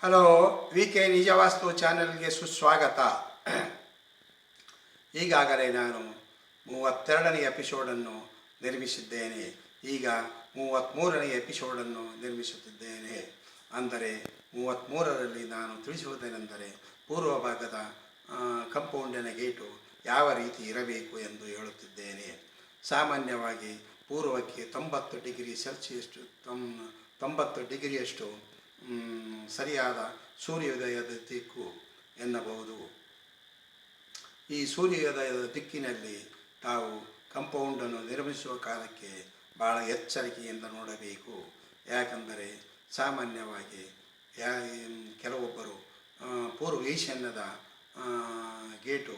Hello, V K ನಿಜವಾಸ್ತು ಚಾನೆಲ್ಗೆ ಸುಸ್ವಾಗತ. ಈಗಾಗಲೇ ನಾನು 32ನೇ ಎಪಿಸೋಡನ್ನು ನಿರ್ಮಿಸಿದ್ದೇನೆ. ಈಗ 33ನೇ ಎಪಿಸೋಡನ್ನು ನಿರ್ಮಿಸುತ್ತಿದ್ದೇನೆ. ಅಂದರೆ 33ರಲ್ಲಿ ನಾನು ತಿಳಿಸುವುದೇನೆಂದರೆ, ಪೂರ್ವ ಭಾಗದ ಕಂಪೌಂಡಿನ ಗೇಟು ಯಾವ ರೀತಿ ಇರಬೇಕು ಎಂದು ಹೇಳುತ್ತಿದ್ದೇನೆ. ಸಾಮಾನ್ಯವಾಗಿ ಪೂರ್ವಕ್ಕೆ 90 ಡಿಗ್ರಿ ಸೆಲ್ಸಿಯಸ್ 90 ಡಿಗ್ರಿಯಷ್ಟು ಸರಿಯಾದ ಸೂರ್ಯೋದಯದ ದಿಕ್ಕು ಎನ್ನಬಹುದು. ಈ ಸೂರ್ಯೋದಯದ ದಿಕ್ಕಿನಲ್ಲಿ ತಾವು ಕಂಪೌಂಡನ್ನು ನಿರ್ಮಿಸುವ ಕಾಲಕ್ಕೆ ಭಾಳ ಎಚ್ಚರಿಕೆಯಿಂದ ನೋಡಬೇಕು. ಯಾಕಂದರೆ ಸಾಮಾನ್ಯವಾಗಿ ಕೆಲವೊಬ್ಬರು ಪೂರ್ವ ಈಶಾನ್ಯದ ಗೇಟು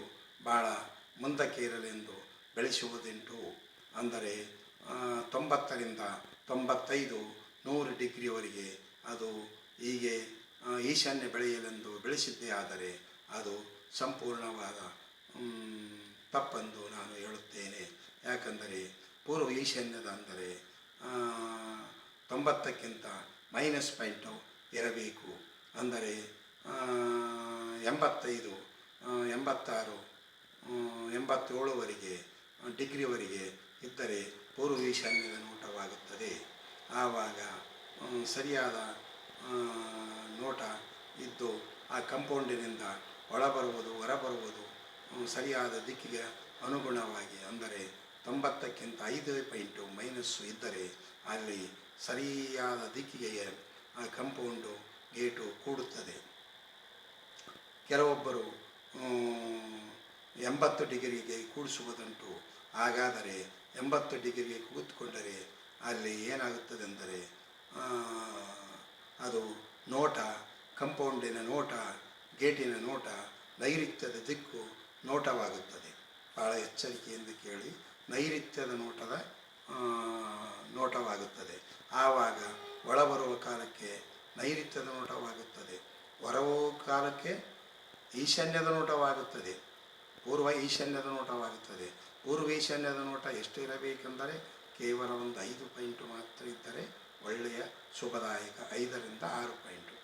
ಭಾಳ ಮುಂದಕ್ಕೆ ಇರಲೆಂದು ಬೆಳೆಸುವುದುಂಟು. ಅಂದರೆ 90ರಿಂದ 95 100 ಡಿಗ್ರಿವರೆಗೆ ಅದು ಹೀಗೆ ಈಶಾನ್ಯ ಬೆಳೆಯಲೆಂದು ಬೆಳೆಸಿದ್ದೇ ಆದರೆ ಅದು ಸಂಪೂರ್ಣವಾದ ತಪ್ಪೆಂದು ನಾನು ಹೇಳುತ್ತೇನೆ. ಯಾಕಂದರೆ ಪೂರ್ವ ಈಶಾನ್ಯದ ಅಂದರೆ 90ಕ್ಕಿಂತ ಮೈನಸ್ ಪಾಯಿಂಟು ಇರಬೇಕು. ಅಂದರೆ 85, 86, 87ವರೆಗೆ ಡಿಗ್ರಿವರೆಗೆ ಇದ್ದರೆ ಪೂರ್ವ ಈಶಾನ್ಯದ ನೋಟವಾಗುತ್ತದೆ. ಆವಾಗ ಸರಿಯಾದ ನೋಟ ಇದ್ದು ಆ ಕಂಪೌಂಡಿನಿಂದ ಒಳಬರುವುದು ಹೊರಬರುವುದು ಸರಿಯಾದ ದಿಕ್ಕಿಗೆ ಅನುಗುಣವಾಗಿ, ಅಂದರೆ 90ಕ್ಕಿಂತ 5 ಪಾಯಿಂಟು ಮೈನಸ್ಸು ಇದ್ದರೆ ಅಲ್ಲಿ ಸರಿಯಾದ ದಿಕ್ಕಿಗೆ ಆ ಕಂಪೌಂಡು ಗೇಟು ಕೂಡುತ್ತದೆ. ಕೆಲವೊಬ್ಬರು 80 ಡಿಗ್ರಿಗೆ ಕೂಡಿಸುವುದುಂಟು. ಹಾಗಾದರೆ 80 ಡಿಗ್ರಿಗೆ ಕೂತ್ಕೊಂಡರೆ ಅಲ್ಲಿ ಏನಾಗುತ್ತದೆಂದರೆ ಅದು ನೋಟ, ಕಂಪೌಂಡಿನ ನೋಟ, ಗೇಟಿನ ನೋಟ ನೈಋತ್ಯದ ದಿಕ್ಕು ನೋಟವಾಗುತ್ತದೆ. ಭಾಳ ಎಚ್ಚರಿಕೆಯಿಂದ ಕೇಳಿ, ನೈಋತ್ಯದ ನೋಟವಾಗುತ್ತದೆ. ಆವಾಗ ಒಳಬರುವ ಕಾಲಕ್ಕೆ ನೈಋತ್ಯದ ನೋಟವಾಗುತ್ತದೆ, ಹೊರಹೋಗುವ ಕಾಲಕ್ಕೆ ಈಶಾನ್ಯದ ನೋಟವಾಗುತ್ತದೆ, ಪೂರ್ವ ಈಶಾನ್ಯದ ನೋಟವಾಗುತ್ತದೆ. ಪೂರ್ವ ಈಶಾನ್ಯದ ನೋಟ ಎಷ್ಟು ಇರಬೇಕೆಂದರೆ ಕೇವಲ ಒಂದು 5 ಪಾಯಿಂಟು ಮಾತ್ರ ಇದ್ದರೆ ಒಳ್ಳೆಯ ಶುಭದಾಯಕ. 5ರಿಂದ 6 ಪಾಯಿಂಟು.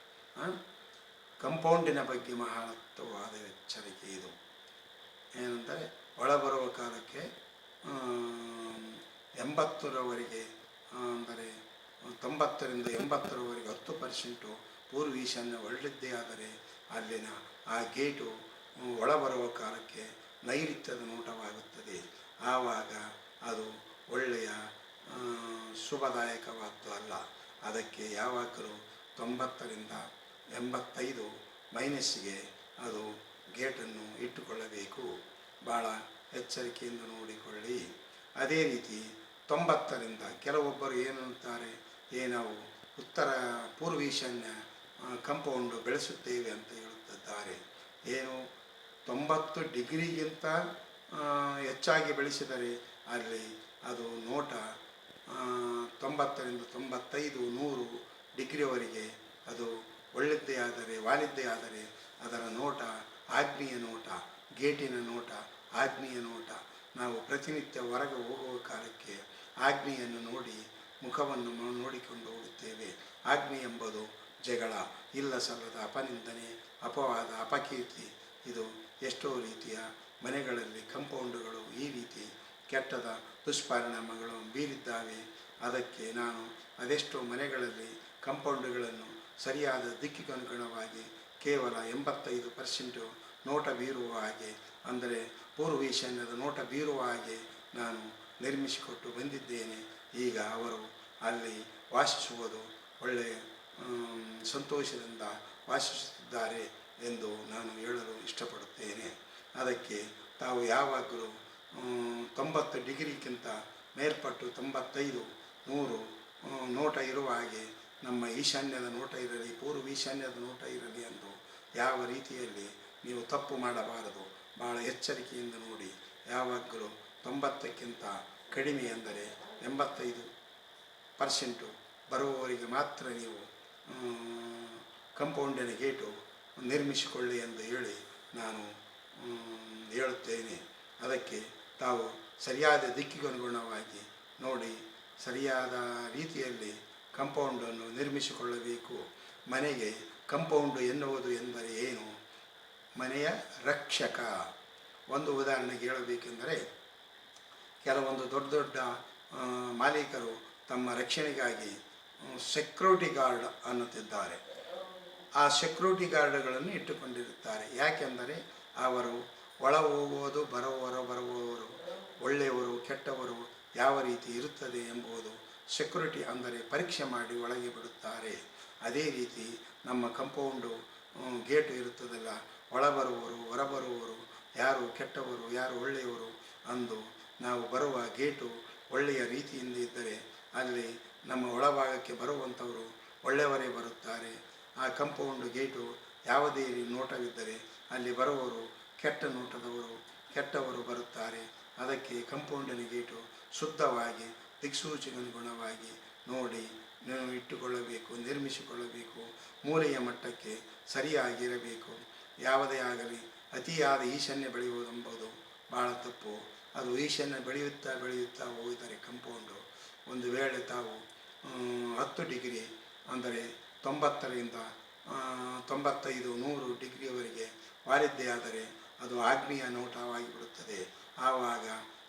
ಕಂಪೌಂಡಿನ ಬಗ್ಗೆ ಮಹತ್ವವಾದ ಎಚ್ಚರಿಕೆ ಇದು. ಏನೆಂದರೆ ಒಳಬರುವ ಕಾಲಕ್ಕೆ 80ರವರೆಗೆ, ಅಂದರೆ 90ರಿಂದ 80ರವರೆಗೆ 10% ಪೂರ್ವ ಈಶಾನ್ಯ ಒಳ್ಳೆದ್ದೇ ಆದರೆ ಅಲ್ಲಿನ ಆ ಗೇಟು ಒಳಬರುವ ಕಾಲಕ್ಕೆ ನೈಋತ್ಯದ ನೋಟವಾಗುತ್ತದೆ. ಆವಾಗ ಅದು ಒಳ್ಳೆಯ ಶುಭದಾಯಕವಾದ್ದು ಅಲ್ಲ. ಅದಕ್ಕೆ ಯಾವಾಗಲೂ 90ರಿಂದ 85 ಮೈನಸ್ಸಿಗೆ ಅದು ಗೇಟನ್ನು ಇಟ್ಟುಕೊಳ್ಳಬೇಕು. ಭಾಳ ಎಚ್ಚರಿಕೆಯಿಂದ ನೋಡಿಕೊಳ್ಳಿ. ಅದೇ ರೀತಿ 90ರಿಂದ ಕೆಲವೊಬ್ಬರು ಏನಂತಾರೆ, ನಾವು ಪೂರ್ವ ಈಶಾನ್ಯ ಕಂಪೌಂಡು ಬೆಳೆಸುತ್ತೇವೆ ಅಂತ ಹೇಳುತ್ತಿದ್ದಾರೆ. ಏನು 90 ಡಿಗ್ರಿಗಿಂತ ಹೆಚ್ಚಾಗಿ ಬೆಳೆಸಿದರೆ ಅಲ್ಲಿ ಅದು ನೋಟ 90ರಿಂದ 95, 100 ಡಿಗ್ರಿವರೆಗೆ ಅದು ಒಳ್ಳೆದ್ದೇ ಆದರೆ, ವಾಲಿದ್ದೇ ಆದರೆ ಅದರ ನೋಟ ಆಗ್ನೇಯ ನೋಟ, ಗೇಟಿನ ನೋಟ ಆಗ್ನೇಯ ನೋಟ. ನಾವು ಪ್ರತಿನಿತ್ಯ ಹೊರಗೆ ಹೋಗುವ ಕಾಲಕ್ಕೆ ಆಗ್ನೇಯನ್ನು ನೋಡಿ ಮುಖವನ್ನು ನೋಡಿಕೊಂಡು ಹೋಗುತ್ತೇವೆ. ಆಗ್ನೇಯ ಎಂಬುದು ಜಗಳ, ಇಲ್ಲ ಸಲ್ಲದ ಅಪನಿಂದನೆ, ಅಪವಾದ, ಅಪಕೀರ್ತಿ. ಇದು ಎಷ್ಟೋ ರೀತಿಯ ಮನೆಗಳಲ್ಲಿ ಕಂಪೌಂಡುಗಳು ಈ ರೀತಿ ಕೆಟ್ಟದ ದುಷ್ಪರಿಣಾಮಗಳು ಬೀರಿದ್ದಾವೆ. ಅದಕ್ಕೆ ನಾನು ಅದೆಷ್ಟೋ ಮನೆಗಳಲ್ಲಿ ಕಂಪೌಂಡುಗಳನ್ನು ಸರಿಯಾದ ದಿಕ್ಕಿಗನುಗುಣವಾಗಿ ಕೇವಲ 85% ನೋಟ ಬೀರುವ ಹಾಗೆ, ಅಂದರೆ ಪೂರ್ವ ಈಶಾನ್ಯದ ನೋಟ ಬೀರುವ ಹಾಗೆ ನಾನು ನಿರ್ಮಿಸಿಕೊಟ್ಟು ಬಂದಿದ್ದೇನೆ. ಈಗ ಅವರು ಅಲ್ಲಿ ವಾಸಿಸುವುದು ಒಳ್ಳೆಯ ಸಂತೋಷದಿಂದ ವಾಸಿಸುತ್ತಿದ್ದಾರೆ ಎಂದು ನಾನು ಹೇಳಲು ಇಷ್ಟಪಡುತ್ತೇನೆ. ಅದಕ್ಕೆ ತಾವು ಯಾವಾಗಲೂ 90 ಡಿಗ್ರಿಗಿಂತ ಮೇಲ್ಪಟ್ಟು 95, 100 ನೋಟ ಇರುವ ಹಾಗೆ ನಮ್ಮ ಈಶಾನ್ಯದ ನೋಟ ಇರಲಿ, ಪೂರ್ವ ಈಶಾನ್ಯದ ನೋಟ ಇರಲಿ ಎಂದು ಯಾವ ರೀತಿಯಲ್ಲಿ ನೀವು ತಪ್ಪು ಮಾಡಬಾರದು. ಭಾಳ ಎಚ್ಚರಿಕೆಯಿಂದ ನೋಡಿ. ಯಾವಾಗಲೂ 90ಕ್ಕಿಂತ ಕಡಿಮೆ, ಅಂದರೆ 85% ಬರುವವರಿಗೆ ಮಾತ್ರ ನೀವು ಕಂಪೌಂಡಿನ ಗೇಟು ನಿರ್ಮಿಸಿಕೊಳ್ಳಿ ಎಂದು ಹೇಳಿ ನಾನು ಹೇಳುತ್ತೇನೆ. ಅದಕ್ಕೆ ತಾವು ಸರಿಯಾದ ದಿಕ್ಕಿಗನುಗುಣವಾಗಿ ನೋಡಿ, ಸರಿಯಾದ ರೀತಿಯಲ್ಲಿ ಕಂಪೌಂಡನ್ನು ನಿರ್ಮಿಸಿಕೊಳ್ಳಬೇಕು. ಮನೆಗೆ ಕಂಪೌಂಡು ಎನ್ನುವುದು ಎಂದರೆ ಏನು? ಮನೆಯ ರಕ್ಷಕ. ಒಂದು ಉದಾಹರಣೆಗೆ ಹೇಳಬೇಕೆಂದರೆ, ಕೆಲವೊಂದು ದೊಡ್ಡ ದೊಡ್ಡ ಮಾಲೀಕರು ತಮ್ಮ ರಕ್ಷಣೆಗಾಗಿ ಸೆಕ್ಯೂರಿಟಿ ಗಾರ್ಡ್ ಅನ್ನುತ್ತಿದ್ದಾರೆ. ಆ ಸೆಕ್ಯೂರಿಟಿ ಗಾರ್ಡ್ಗಳನ್ನು ಇಟ್ಟುಕೊಂಡಿರುತ್ತಾರೆ. ಯಾಕೆಂದರೆ ಅವರು ಒಳ ಹೋಗುವುದು ಬರುವವರು ಒಳ್ಳೆಯವರು ಕೆಟ್ಟವರು ಯಾವ ರೀತಿ ಇರುತ್ತದೆ ಎಂಬುದು ಸೆಕ್ಯೂರಿಟಿ ಅಂದರೆ ಪರೀಕ್ಷೆ ಮಾಡಿ ಒಳಗೆ ಬಿಡುತ್ತಾರೆ. ಅದೇ ರೀತಿ ನಮ್ಮ ಕಂಪೌಂಡು ಗೇಟು ಇರುತ್ತದಲ್ಲ, ಒಳ ಬರುವವರು ಹೊರಬರುವವರು ಯಾರು ಕೆಟ್ಟವರು ಯಾರು ಒಳ್ಳೆಯವರು ಅಂದು ನಾವು ಬರುವ ಗೇಟು ಒಳ್ಳೆಯ ರೀತಿಯಿಂದ ಇದ್ದರೆ ಅಲ್ಲಿ ನಮ್ಮ ಒಳಭಾಗಕ್ಕೆ ಬರುವಂಥವರು ಒಳ್ಳೆಯವರೇ ಬರುತ್ತಾರೆ. ಆ ಕಂಪೌಂಡು ಗೇಟು ಯಾವುದೇ ನೋಟವಿದ್ದರೆ ಅಲ್ಲಿ ಬರುವವರು ಕೆಟ್ಟ ನೋಟದವರು ಕೆಟ್ಟವರು ಬರುತ್ತಾರೆ. ಅದಕ್ಕೆ ಕಂಪೌಂಡಿನ ಗೇಟು ಶುದ್ಧವಾಗಿ ದಿಕ್ಸೂಚಿಗನುಗುಣವಾಗಿ ನೋಡಿ ಇಟ್ಟುಕೊಳ್ಳಬೇಕು, ನಿರ್ಮಿಸಿಕೊಳ್ಳಬೇಕು. ಮೂಲೆಯ ಮಟ್ಟಕ್ಕೆ ಸರಿಯಾಗಿರಬೇಕು. ಯಾವುದೇ ಆಗಲಿ ಅತಿಯಾದ ಈಶಾನ್ಯ ಬೆಳೆಯುವುದೆಂಬುದು ಭಾಳ ತಪ್ಪು. ಅದು ಈಶಾನ್ಯ ಬೆಳೆಯುತ್ತಾ ಹೋಗಿದ್ದಾರೆ ಕಂಪೌಂಡು. ಒಂದು ವೇಳೆ ತಾವು 10 ಡಿಗ್ರಿ ಅಂದರೆ 90ರಿಂದ 95 100 ಡಿಗ್ರಿಯವರೆಗೆ ವಾಲಿದ್ದೇ ಆದರೆ ಅದು ಆಗ್ನೇಯ ನೋಟವಾಗಿ ಬಿಡುತ್ತದೆ. ಆವಾಗ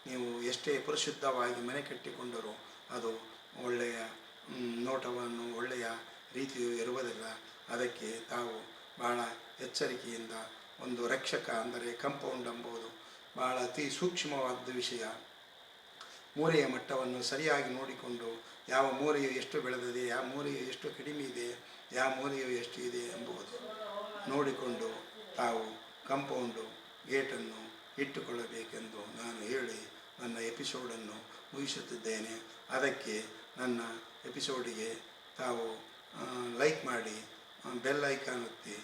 ನೀವು ಎಷ್ಟೇ ಪರಿಶುದ್ಧವಾಗಿ ಮನೆ ಕಟ್ಟಿಕೊಂಡರೂ ಅದು ಒಳ್ಳೆಯ ನೋಟವನ್ನು ಒಳ್ಳೆಯ ರೀತಿಯು ಇರುವುದಿಲ್ಲ. ಅದಕ್ಕೆ ತಾವು ಭಾಳ ಎಚ್ಚರಿಕೆಯಿಂದ ಒಂದು ರಕ್ಷಕ ಅಂದರೆ ಕಂಪೌಂಡ್ ಎಂಬುದು ಭಾಳ ಅತಿ ಸೂಕ್ಷ್ಮವಾದ ವಿಷಯ. ಮೂಲೆಯ ಮಟ್ಟವನ್ನು ಸರಿಯಾಗಿ ನೋಡಿಕೊಂಡು ಯಾವ ಮೂಲೆಯು ಎಷ್ಟು ಬೆಳೆದಿದೆ, ಯಾವ ಮೂಲೆಯು ಎಷ್ಟು ಕಡಿಮೆ ಇದೆ, ಯಾವ ಮೂಲೆಯು ಎಷ್ಟು ಇದೆ ಎಂಬುದು ನೋಡಿಕೊಂಡು ತಾವು ಕಂಪೌಂಡು ಗೇಟನ್ನು ಇಟ್ಟುಕೊಳ್ಳಬೇಕೆಂದು ನಾನು ಹೇಳಿ ನನ್ನ ಎಪಿಸೋಡನ್ನು ಮುಗಿಸುತ್ತಿದ್ದೇನೆ. ಅದಕ್ಕೆ ನನ್ನ ಎಪಿಸೋಡಿಗೆ ತಾವು ಲೈಕ್ ಮಾಡಿ, ಬೆಲ್ ಐಕಾನ್ ಒತ್ತಿ,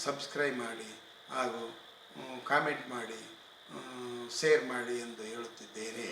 ಸಬ್ಸ್ಕ್ರೈಬ್ ಮಾಡಿ ಹಾಗೂ ಕಾಮೆಂಟ್ ಮಾಡಿ, ಶೇರ್ ಮಾಡಿ ಎಂದು ಹೇಳುತ್ತಿದ್ದೇನೆ.